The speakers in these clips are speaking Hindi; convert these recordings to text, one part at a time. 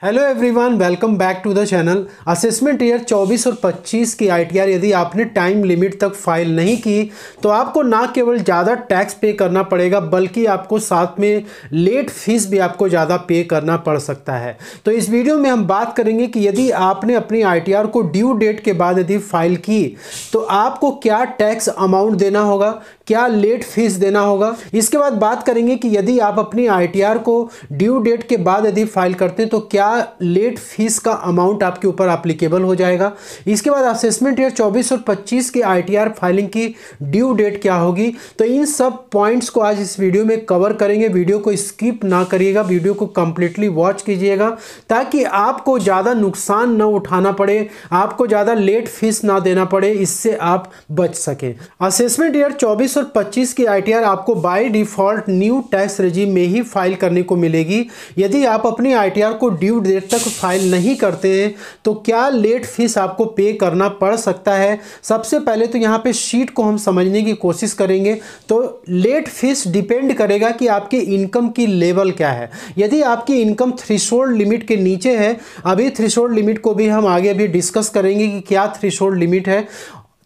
Hello everyone, welcome back to the channel. Assessment year 24 और 25 की आईटीआर यदि आपने टाइम लिमिट तक फाइल नहीं की तो आपको ना केवल ज़्यादा टैक्स पे करना पड़ेगा बल्कि आपको साथ में लेट फीस भी आपको ज़्यादा पे करना पड़ सकता है। तो इस वीडियो में हम बात करेंगे कि यदि आपने अपनी आईटीआर को ड्यू डेट के बाद यदि फाइल की तो आपको क्या टैक्स अमाउंट देना होगा, क्या लेट फीस देना होगा। इसके बाद बात करेंगे कि यदि आप अपनी आईटीआर को ड्यू डेट के बाद यदि फाइल करते हैं तो क्या लेट फीस का अमाउंट आपके ऊपर एप्लीकेबल हो जाएगा। इसके बाद असेसमेंट ईयर 24 और 25 के आईटीआर फाइलिंग की ड्यू डेट क्या होगी। तो इन सब पॉइंट्स को आज इस वीडियो में कवर करेंगे। वीडियो को स्किप ना करिएगा, वीडियो को कंप्लीटली वॉच कीजिएगा ताकि आपको ज़्यादा नुकसान न उठाना पड़े, आपको ज़्यादा लेट फीस ना देना पड़े, इससे आप बच सकें। असेसमेंट ईयर 24 और 25 की आईटीआर आपको by default new tax regime में ही फाइल करने को मिलेगी। यदि आप अपनी आईटीआर को ड्यू डेट तक फाइल नहीं करते हैं तो क्या लेट फीस आपको पे करना पड़ सकता है। सबसे पहले तो यहाँ पे शीट को हम समझने की कोशिश करेंगे। तो लेट फीस डिपेंड करेगा कि आपके इनकम की लेवल क्या है। यदि आपकी इनकम थ्रेशोल्ड लिमिट के नीचे है, अभी थ्रेशोल्ड लिमिट को भी हम आगे भी डिस्कस करेंगे कि क्या थ्रेशोल्ड लिमिट है,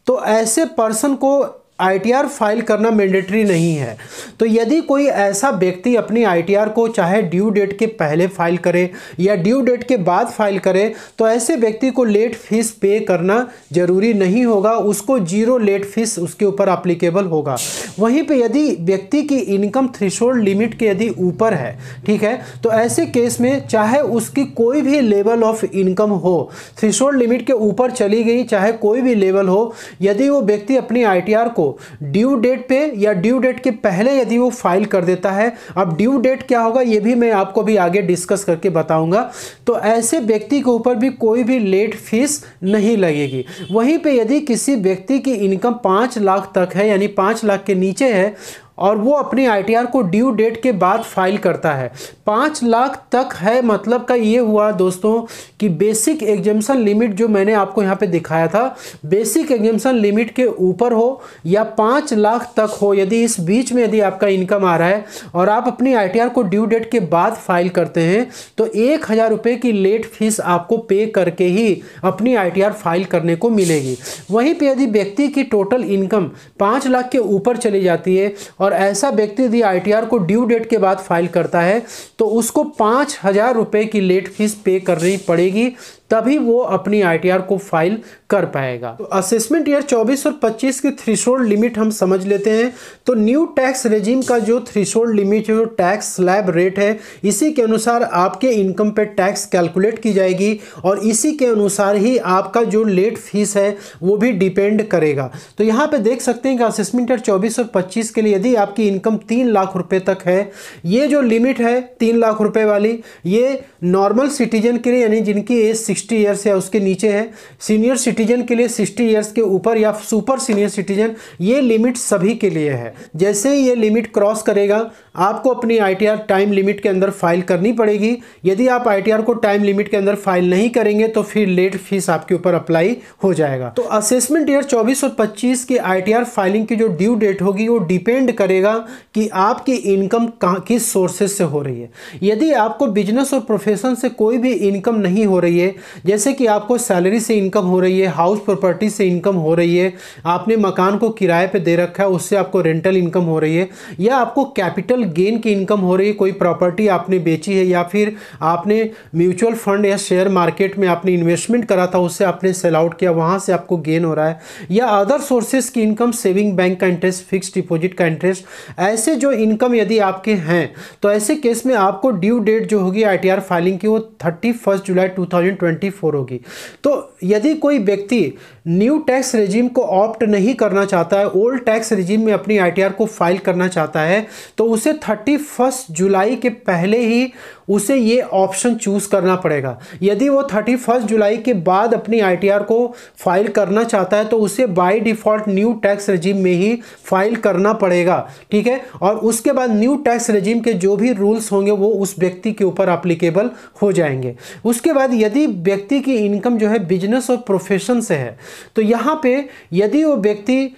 तो ऐसे पर्सन को आईटीआर फाइल करना मैंडेटरी नहीं है। तो यदि कोई ऐसा व्यक्ति अपनी आईटीआर को चाहे ड्यू डेट के पहले फाइल करे या ड्यू डेट के बाद फाइल करे तो ऐसे व्यक्ति को लेट फीस पे करना जरूरी नहीं होगा, उसको जीरो लेट फीस उसके ऊपर एप्लीकेबल होगा। वहीं पे यदि व्यक्ति की इनकम थ्रेशोल्ड लिमिट के यदि ऊपर है, ठीक है, तो ऐसे केस में चाहे उसकी कोई भी लेवल ऑफ इनकम हो, थ्रेशोल्ड लिमिट के ऊपर चली गई चाहे कोई भी लेवल हो, यदि वो व्यक्ति अपनी आईटीआर को ड्यू डेट पे या ड्यू डेट के पहले यदि वो फाइल कर देता है, अब ड्यू डेट क्या होगा ये भी मैं आपको भी आगे डिस्कस करके बताऊंगा, तो ऐसे व्यक्ति के ऊपर भी कोई भी लेट फीस नहीं लगेगी। वहीं पे यदि किसी व्यक्ति की इनकम 5 लाख तक है यानी 5 लाख के नीचे है और वो अपनी आईटीआर को ड्यू डेट के बाद फाइल करता है, 5 लाख तक है, मतलब का ये हुआ दोस्तों कि बेसिक एग्जम्पशन लिमिट जो मैंने आपको यहाँ पे दिखाया था, बेसिक एग्जम्पशन लिमिट के ऊपर हो या 5 लाख तक हो, यदि इस बीच में यदि आपका इनकम आ रहा है और आप अपनी आईटीआर को ड्यू डेट के बाद फाइल करते हैं तो 1000 रुपये की लेट फीस आपको पे करके ही अपनी आईटीआर फाइल करने को मिलेगी। वहीं पर यदि व्यक्ति की टोटल इनकम 5 लाख के ऊपर चली जाती है और ऐसा व्यक्ति यदि आईटीआर को ड्यू डेट के बाद फाइल करता है तो उसको 5000 रुपये की लेट फीस पे करनी पड़ेगी, तभी वो अपनी आईटीआर को फाइल कर पाएगा। तो असेसमेंट ईयर 24 और 25 की थ्रेशोल्ड लिमिट हम समझ लेते हैं। तो न्यू टैक्स रेजिम का जो थ्रेशोल्ड लिमिट है, जो टैक्स स्लैब रेट है, इसी के अनुसार आपके इनकम पे टैक्स कैलकुलेट की जाएगी और इसी के अनुसार ही आपका जो लेट फीस है वो भी डिपेंड करेगा। तो यहाँ पे देख सकते हैं कि असेसमेंट ईयर 24 और 25 के लिए यदि आपकी इनकम 3 लाख रुपए तक है, ये जो लिमिट है 3 लाख रुपए वाली, ये नॉर्मल सिटीजन के लिए यानी जिनकी एज 60 ईयर्स या उसके नीचे है, सीनियर सिटीजन के लिए 60 ईयर्स के ऊपर या सुपर सीनियर सिटीजन, ये लिमिट सभी के लिए है। जैसे ही ये लिमिट क्रॉस करेगा आपको अपनी आईटीआर टाइम लिमिट के अंदर फाइल करनी पड़ेगी। यदि आप आईटीआर को टाइम लिमिट के अंदर फाइल नहीं करेंगे तो फिर लेट फीस आपके ऊपर अप्लाई हो जाएगा। तो असेसमेंट ईयर 24 और 25 की आईटीआर फाइलिंग की जो ड्यू डेट होगी वो डिपेंड करेगा कि आपकी इनकम किस सोर्सेज से हो रही है। यदि आपको बिजनेस और प्रोफेशन से कोई भी इनकम नहीं हो रही है, जैसे कि आपको सैलरी से इनकम हो रही है, हाउस प्रॉपर्टी से इनकम हो रही है, आपने मकान को किराए पे दे रखा है उससे आपको रेंटल इनकम हो रही है, या आपको कैपिटल गेन की इनकम हो रही है, कोई प्रॉपर्टी आपने बेची है या फिर आपने म्यूचुअल फंड या शेयर मार्केट में आपने इन्वेस्टमेंट करा था उससे आपने सेल आउट किया, वहाँ से आपको गेन हो रहा है, या अदर सोर्सेज की इनकम, सेविंग बैंक का इंटरेस्ट, फिक्स डिपॉजिट का इंटरेस्ट, ऐसे जो इनकम यदि आपके हैं तो ऐसे केस में आपको ड्यू डेट जो होगी आईटीआर फाइलिंग की वो 31 जुलाई 2024 होगी। तो यदि कोई व्यक्ति न्यू टैक्स रेजिम को ऑप्ट नहीं करना चाहता है, ओल्ड टैक्स रेजिम में अपनी आईटीआर को फाइल करना चाहता है, तो उसे 31 जुलाई के पहले ही उसे ये ऑप्शन चूज करना पड़ेगा। यदि वो 31 जुलाई के बाद अपनी आईटीआर को फाइल करना चाहता है तो उसे by default new tax regime में ही फाइल करना पड़ेगा, ठीक है। और उसके बाद न्यू टैक्स रेजिम के जो भी रूल्स होंगे वो उस व्यक्ति के ऊपर एप्लीकेबल हो जाएंगे। उसके बाद यदि व्यक्ति की इनकम जो है बिजनेस और प्रोफेशन से है तो यहाँ पे यदि वो व्यक्ति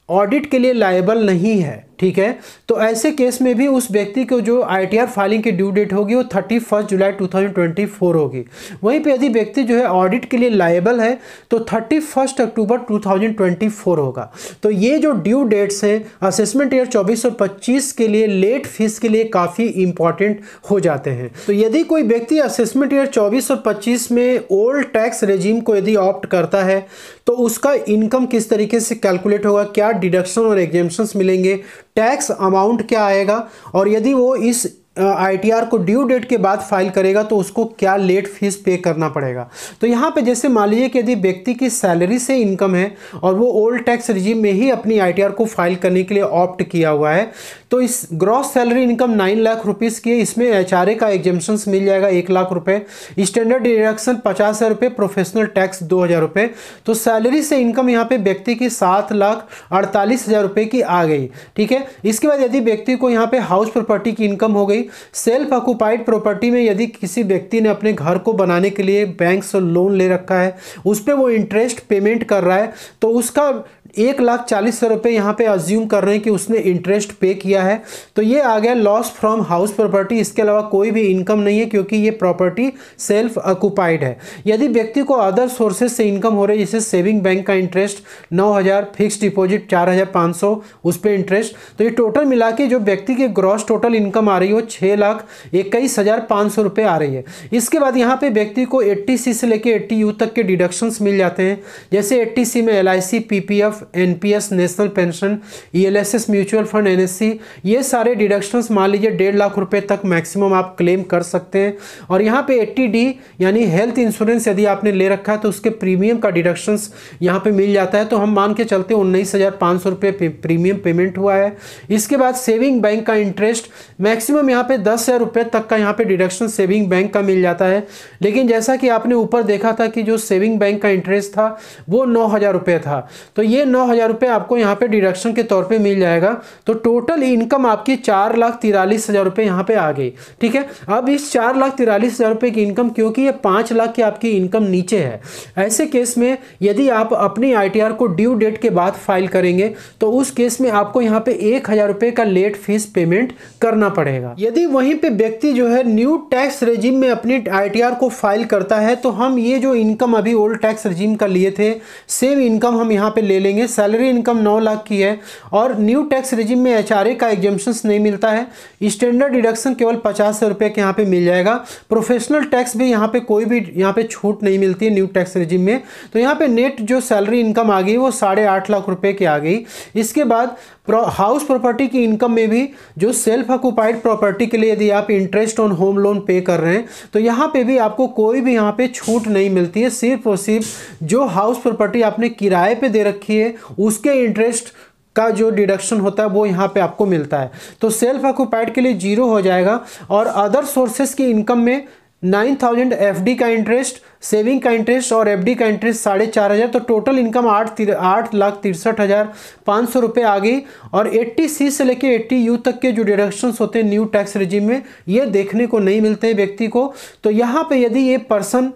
ऑडिट के लिए लायबल नहीं है, ठीक है। तो ऐसे केस में भी उस व्यक्ति को जो ITR फाइलिंग की ड्यू डेट होगी वो 31 जुलाई 2024 होगी। वहीं पे यदि व्यक्ति जो है ऑडिट के लिए लायबल है तो 31 अक्टूबर 2024 होगा। तो ये जो ड्यू डेट्स हैं असेसमेंट ईयर 24 और 25 के लिए लेट फीस के लिए काफ़ी इंपॉर्टेंट हो जाते हैं। तो यदि कोई व्यक्ति असेसमेंट ईयर 24 और 25 में ओल्ड टैक्स रेजिम को यदि ऑप्ट करता है तो उसका इनकम किस तरीके से कैलकुलेट होगा, क्या डिडक्शन और एग्जेम्पशंस मिलेंगे, टैक्स अमाउंट क्या आएगा, और यदि वो इस ITR को ड्यू डेट के बाद फाइल करेगा तो उसको क्या लेट फीस पे करना पड़ेगा। तो यहाँ पे जैसे मान लीजिए कि यदि व्यक्ति की सैलरी से इनकम है और वो ओल्ड टैक्स रिजीम में ही अपनी ITR को फाइल करने के लिए ऑप्ट किया हुआ है, तो इस gross salary income 9 lakh rupees की है, इसमें HRA का एग्जेम्पशंस मिल जाएगा 1 लाख रुपए, स्टैंडर्ड डिडक्शन 50,000 रुपये, प्रोफेशनल टैक्स 2,000 रुपये। तो सैलरी से इनकम यहाँ पे व्यक्ति की 7,48,000 रुपये की आ गई, ठीक है। इसके बाद यदि व्यक्ति को यहाँ पे हाउस प्रॉपर्टी की इनकम हो गई, सेल्फ ऑक्युपाइड प्रॉपर्टी में यदि किसी व्यक्ति ने अपने घर को बनाने के लिए बैंक से लोन ले रखा है, उस पर वो इंटरेस्ट पेमेंट कर रहा है, तो उसका 1,40,000 रुपये यहाँ पे अज्यूम कर रहे हैं कि उसने इंटरेस्ट पे किया है। तो ये आ गया लॉस फ्रॉम हाउस प्रॉपर्टी। इसके अलावा कोई भी इनकम नहीं है क्योंकि ये प्रॉपर्टी सेल्फ ऑक्युपाइड है। यदि व्यक्ति को अदर सोर्सेज से इनकम हो रही है, जैसे सेविंग बैंक का इंटरेस्ट 9,000, फिक्स डिपॉजिट 4,500 उस पर इंटरेस्ट, तो ये टोटल मिला के जो व्यक्ति की ग्रॉस टोटल इनकम आ रही है वो 6,21,500 रुपये आ रही है। इसके बाद यहाँ पे व्यक्ति को 80C से लेकर 80U तक के डिडक्शंस मिल जाते हैं। जैसे 80C में LIC, PPF, NPS national pension, ELSS mutual fund, NSC, ये सारे डिडक्शंस मान लीजिए 1.5 लाख रुपए तक मैक्सिमम आप क्लेम कर सकते हैं। और यहाँ पे 80D यानी हेल्थ इंश्योरेंस यदि आपने ले रखा है तो उसके प्रीमियम का डिडक्शंस यहाँ पे मिल जाता है। तो हम मान के चलते 19,500 रुपये प्रीमियम पेमेंट हुआ है। इसके बाद सेविंग बैंक का इंटरेस्ट मैक्सिमम यहाँ पे 10,000 रुपये तक का यहाँ पे डिडक्शन सेविंग बैंक का मिल जाता है। लेकिन जैसा कि आपने ऊपर देखा था कि जो सेविंग बैंक का इंटरेस्ट था वो 9,000 रुपये था, तो ये 9,000 रुपये आपको यहाँ पे डिडक्शन के तौर पे मिल जाएगा। तो टोटल इनकम आपकी 4,43,000 रुपये यहाँ पे आ गई, ठीक है। अब इस 4,43,000 रुपये की इनकम, क्योंकि ये 5 लाख की आपकी इनकम नीचे है, ऐसे केस में यदि आप अपनी ITR को ड्यू डेट के बाद फाइल करेंगे तो उस केस में आपको यहाँ पे 1,000 रुपये का लेट फीस पेमेंट करना पड़ेगा। यदि वहीं पे व्यक्ति जो है न्यू टैक्स रेजिम में अपनी ITR को फाइल करता है तो हम ये जो इनकम अभी ओल्ड टैक्स रेजिम का लिए थे सेम इनकम हम यहाँ पे ले लेंगे। सैलरी इनकम 9 लाख की है और न्यू टैक्स रेजिम में HRA का एग्जेम्पशंस नहीं मिलता है, स्टैंडर्ड डिडक्शन केवल 50,000 रुपये के यहाँ पे मिल जाएगा। प्रोफेशनल टैक्स भी यहाँ पे कोई भी यहाँ पे छूट नहीं मिलती है न्यू टैक्स रेजिम में। तो यहाँ पे नेट जो सैलरी इनकम आ गई वो 8.5 लाख रुपये की आ गई। इसके बाद हाउस प्रॉपर्टी की इनकम में भी जो सेल्फ ऑक्युपाइड प्रॉपर्टी के लिए यदि आप इंटरेस्ट ऑन होम लोन पे कर रहे हैं तो यहाँ पे भी आपको कोई भी यहाँ पे छूट नहीं मिलती है। सिर्फ और सिर्फ जो हाउस प्रॉपर्टी आपने किराए पे दे रखी है उसके इंटरेस्ट का जो डिडक्शन होता है वो यहाँ पे आपको मिलता है। तो सेल्फ ऑक्युपाइड के लिए 0 हो जाएगा। और अदर सोर्सेस की इनकम में 9,000 FD का इंटरेस्ट, सेविंग का इंटरेस्ट और FD का इंटरेस्ट 4,500, तो टोटल इनकम 8,63,500 रुपये आ गई। और 80C से लेके 80U तक के जो डिडक्शंस होते हैं न्यू टैक्स रेजिम में ये देखने को नहीं मिलते हैं व्यक्ति को। तो यहाँ पे यदि ये पर्सन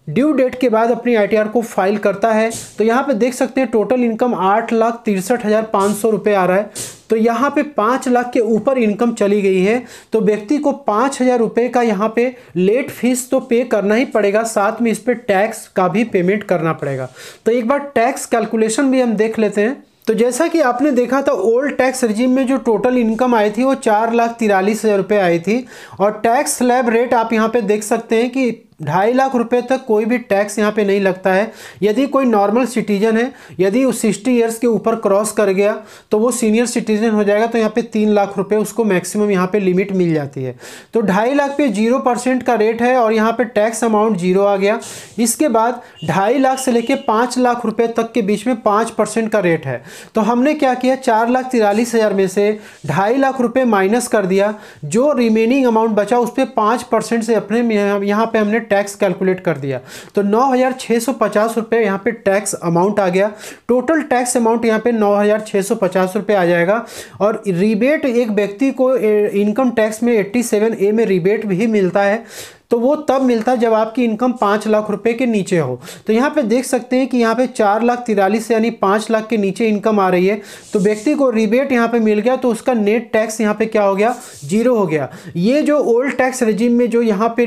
ड्यू डेट के बाद अपनी ITR को फाइल करता है तो यहाँ पे देख सकते हैं टोटल इनकम 8,63,500 रुपये आ रहा है। तो यहाँ पे 5 लाख के ऊपर इनकम चली गई है तो व्यक्ति को 5,000 रुपये का यहाँ पे लेट फीस तो पे करना ही पड़ेगा, साथ में इस पे टैक्स का भी पेमेंट करना पड़ेगा। तो एक बार टैक्स कैलकुलेशन भी हम देख लेते हैं। तो जैसा कि आपने देखा था ओल्ड टैक्स रेजिम में जो टोटल इनकम आई थी वो 4,43,000 रुपये आई थी। और टैक्स स्लैब रेट आप यहाँ पे देख सकते हैं कि 2.5 लाख रुपए तक कोई भी टैक्स यहाँ पे नहीं लगता है। यदि कोई नॉर्मल सिटीजन है, यदि वो 60 ईयर्स के ऊपर क्रॉस कर गया तो वो सीनियर सिटीजन हो जाएगा, तो यहाँ पे 3 लाख रुपए उसको मैक्सिमम यहाँ पे लिमिट मिल जाती है। तो 2.5 लाख पे 0% का रेट है और यहाँ पे टैक्स अमाउंट 0 आ गया। इसके बाद 2.5 लाख से लेके 5 लाख रुपए तक के बीच में 5% का रेट है। तो हमने क्या किया, 4,43,000 में से 2.5 लाख रुपए माइनस कर दिया, जो रिमेनिंग अमाउंट बचा उस पर 5% से अपने यहाँ पे हमने टैक्स कैलकुलेट कर दिया। तो 9,650 रुपये यहाँ पे टैक्स अमाउंट आ गया। टोटल टैक्स अमाउंट यहाँ पे 9,650 रुपये आ जाएगा। और रिबेट एक व्यक्ति को इनकम टैक्स में 87A में रिबेट भी मिलता है। तो वो तब मिलता है जब आपकी इनकम 5 लाख रुपए के नीचे हो। तो यहाँ पे देख सकते हैं कि यहाँ पे 4,43,000 यानी 5 लाख के नीचे इनकम आ रही है, तो व्यक्ति को रिबेट यहाँ पे मिल गया, तो उसका नेट टैक्स यहाँ पे क्या हो गया, 0 हो गया। ये जो ओल्ड टैक्स रेजिम में जो यहाँ पे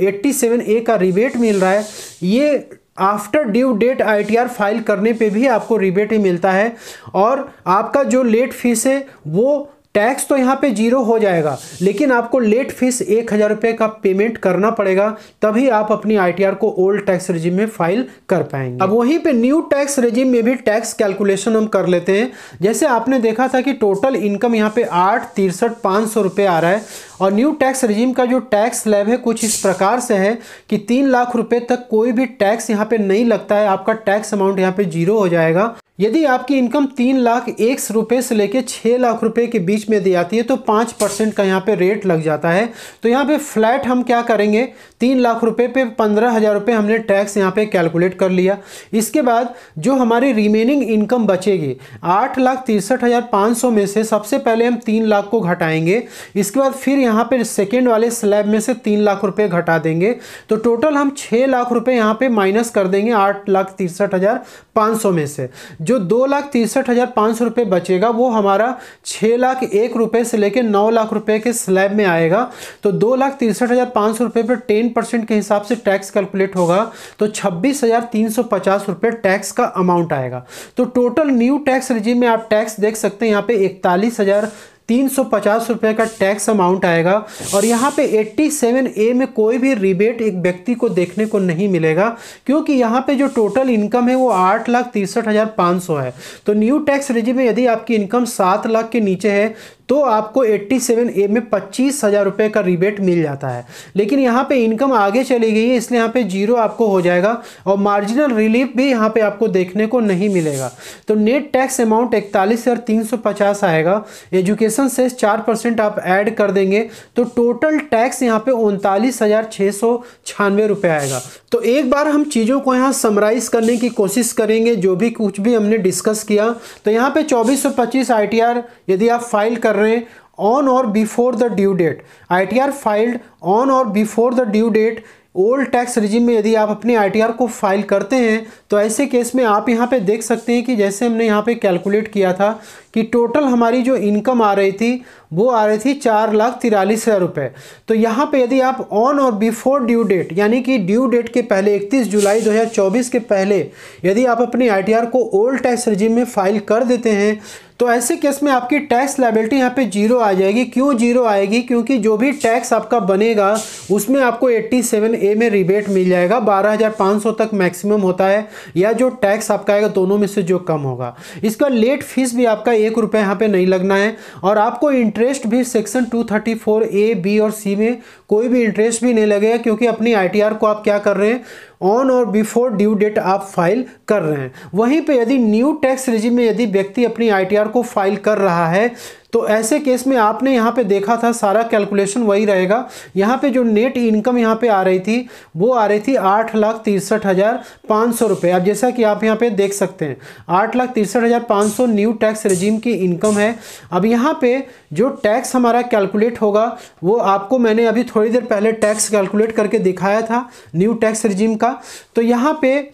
87A का रिबेट मिल रहा है, ये after due date ITR file करने पे भी आपको रिबेट ही मिलता है, और आपका जो लेट फीस है वो टैक्स तो यहाँ पे 0 हो जाएगा, लेकिन आपको लेट फीस 1,000 रुपये का पेमेंट करना पड़ेगा, तभी आप अपनी ITR को ओल्ड टैक्स रेजिम में फाइल कर पाएंगे। अब वहीं पे न्यू टैक्स रेजिम में भी टैक्स कैलकुलेशन हम कर लेते हैं। जैसे आपने देखा था कि टोटल इनकम यहाँ पे 8,63,500 रुपये आ रहा है, और न्यू टैक्स रेजिम का जो टैक्स स्लैब है कुछ इस प्रकार से है कि 3 लाख रुपए तक कोई भी टैक्स यहाँ पे नहीं लगता है, आपका टैक्स अमाउंट यहाँ पे 0 हो जाएगा। यदि आपकी इनकम 3,01,000 रुपये से लेकर 6 लाख रुपए के बीच में दी जाती है तो 5% का यहाँ पे रेट लग जाता है। तो यहाँ पे फ्लैट हम क्या करेंगे, 3 लाख रुपए पे 15,000 रुपये हमने टैक्स यहाँ पे कैलकुलेट कर लिया। इसके बाद जो हमारी रिमेनिंग इनकम बचेगी 8,63,500 में से सबसे पहले हम 3 लाख को घटाएंगे, इसके बाद फिर यहाँ पे सेकेंड वाले स्लैब में से 3 लाख रुपये घटा देंगे, तो टोटल हम 6 लाख रुपये यहाँ पे माइनस कर देंगे 8,63,500 में से। जो 2,63,500 रुपये बचेगा वो हमारा 6,01,000 रुपये से लेकर 9 लाख रुपये के स्लैब में आएगा। तो 2,63,500 रुपये पर 10% के हिसाब से टैक्स कैलकुलेट होगा, तो 26,350 रुपये टैक्स का अमाउंट आएगा। तो टोटल न्यू टैक्स रेजिम में आप टैक्स देख सकते हैं यहाँ पे 41,350 रुपये का टैक्स अमाउंट आएगा, और यहाँ पे 87A में कोई भी रिबेट एक व्यक्ति को देखने को नहीं मिलेगा, क्योंकि यहाँ पे जो टोटल इनकम है वो 8,63,500 है। तो न्यू टैक्स रेजिम में यदि आपकी इनकम 7 लाख के नीचे है तो आपको 87A में 25,000 रुपये का रिबेट मिल जाता है, लेकिन यहाँ पे इनकम आगे चली गई है इसलिए यहाँ पे 0 आपको हो जाएगा, और मार्जिनल रिलीफ भी यहाँ पे आपको देखने को नहीं मिलेगा। तो नेट टैक्स अमाउंट 41,350 आएगा। एजुकेशन से 4% आप ऐड कर देंगे तो टोटल टैक्स यहाँ पे 39,696 रुपये आएगा। तो एक बार हम चीज़ों को यहाँ समराइज करने की कोशिश करेंगे, जो भी कुछ भी हमने डिस्कस किया। तो यहाँ पे 2425 ITR यदि आप फाइल कर रहे हैं on or before the due date, ITR filed on or before the due date old tax regime में यदि आप अपनी ITR को फाइल करते हैं, तो ऐसे केस में आप यहाँ पे देख सकते हैं कि जैसे हमने यहाँ पे कैलकुलेट किया था कि टोटल हमारी जो इनकम आ रही थी वो आ रही थी 4,43,000 रुपये। तो यहाँ पे यदि आप on or before due date यानी कि ड्यू डेट के पहले 31 जुलाई 2024 के पहले यदि आप अपनी ITR को ओल्ड टैक्स रेजिम में फाइल कर देते हैं, तो ऐसे केस में आपकी टैक्स लायबिलिटी यहाँ पे 0 आ जाएगी। क्यों 0 आएगी? क्योंकि जो भी टैक्स आपका बनेगा उसमें आपको 87A में रिबेट मिल जाएगा। 12,500 तक मैक्सिमम होता है, या जो टैक्स आपका आएगा दोनों में से जो कम होगा। इसका लेट फीस भी आपका 1 रुपये यहाँ पे नहीं लगना है, और आपको इंटरेस्ट भी सेक्शन 234A, B और C में कोई भी इंटरेस्ट भी नहीं लगेगा, क्योंकि अपनी ITR को आप क्या कर रहे हैं, on or before due date आप फाइल कर रहे हैं। वहीं पे यदि न्यू टैक्स रेजिम में यदि व्यक्ति अपनी ITR को फाइल कर रहा है, तो ऐसे केस में आपने यहाँ पे देखा था सारा कैलकुलेशन वही रहेगा। यहाँ पे जो नेट इनकम यहाँ पे आ रही थी वो आ रही थी 8,63,500 रुपये। अब जैसा कि आप यहाँ पे देख सकते हैं 8,63,500 न्यू टैक्स रेजिम की इनकम है। अब यहाँ पे जो टैक्स हमारा कैलकुलेट होगा वो आपको मैंने अभी थोड़ी देर पहले टैक्स कैलकुलेट करके दिखाया था न्यू टैक्स रेजिम का। तो यहाँ पे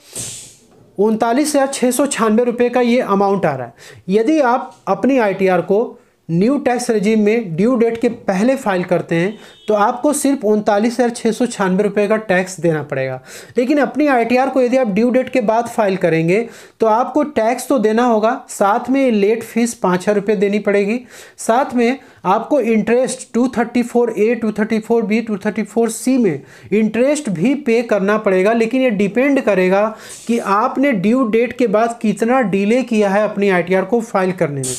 39,696 रुपये का ये अमाउंट आ रहा है। यदि आप अपनी ITR को न्यू टैक्स रेजिम में ड्यू डेट के पहले फाइल करते हैं तो आपको सिर्फ 39,696 रुपये का टैक्स देना पड़ेगा। लेकिन अपनी ITR को यदि आप ड्यू डेट के बाद फाइल करेंगे तो आपको टैक्स तो देना होगा, साथ में लेट फीस 5,000 रुपये देनी पड़ेगी, साथ में आपको इंटरेस्ट 234A, 234B, 234C में इंटरेस्ट भी पे करना पड़ेगा। लेकिन ये डिपेंड करेगा कि आपने ड्यू डेट के बाद कितना डिले किया है अपनी ITR को फाइल करने में।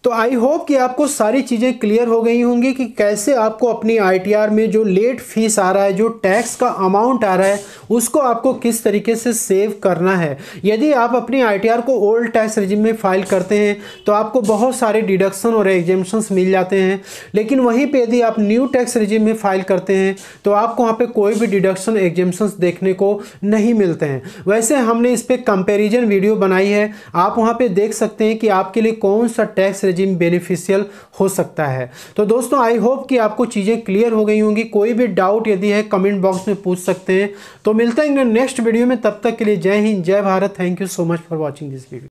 तो आई होप कि आपको सारी चीज़ें क्लियर हो गई होंगी कि कैसे आपको अपनी ITR में जो लेट फीस आ रहा है, जो टैक्स का अमाउंट आ रहा है, उसको आपको किस तरीके से सेव करना है। यदि आप अपनी ITR को ओल्ड टैक्स रेजिम में फाइल करते हैं तो आपको बहुत सारे डिडक्शन और एग्जेम्पशंस मिल जाते हैं, लेकिन वहीं पे यदि आप न्यू टैक्स रेजिम में फाइल करते हैं तो आपको वहाँ पे कोई भी डिडक्शन एग्जेम्पशंस देखने को नहीं मिलते हैं। वैसे हमने इस पर कंपेरिजन वीडियो बनाई है, आप वहाँ पर देख सकते हैं कि आपके लिए कौन सा टैक्स रेजिम बेनिफिशियल हो सकता है। तो दोस्तों आई होप कि आपको चीज़ें क्लियर हो गई होंगी। कोई भी डाउट यदि है कमेंट बॉक्स में पूछ सकते हैं। तो मिलते हैं नेक्स्ट वीडियो में, तब तक के लिए जय हिंद, जय Bharat. Thank you so much for watching this video.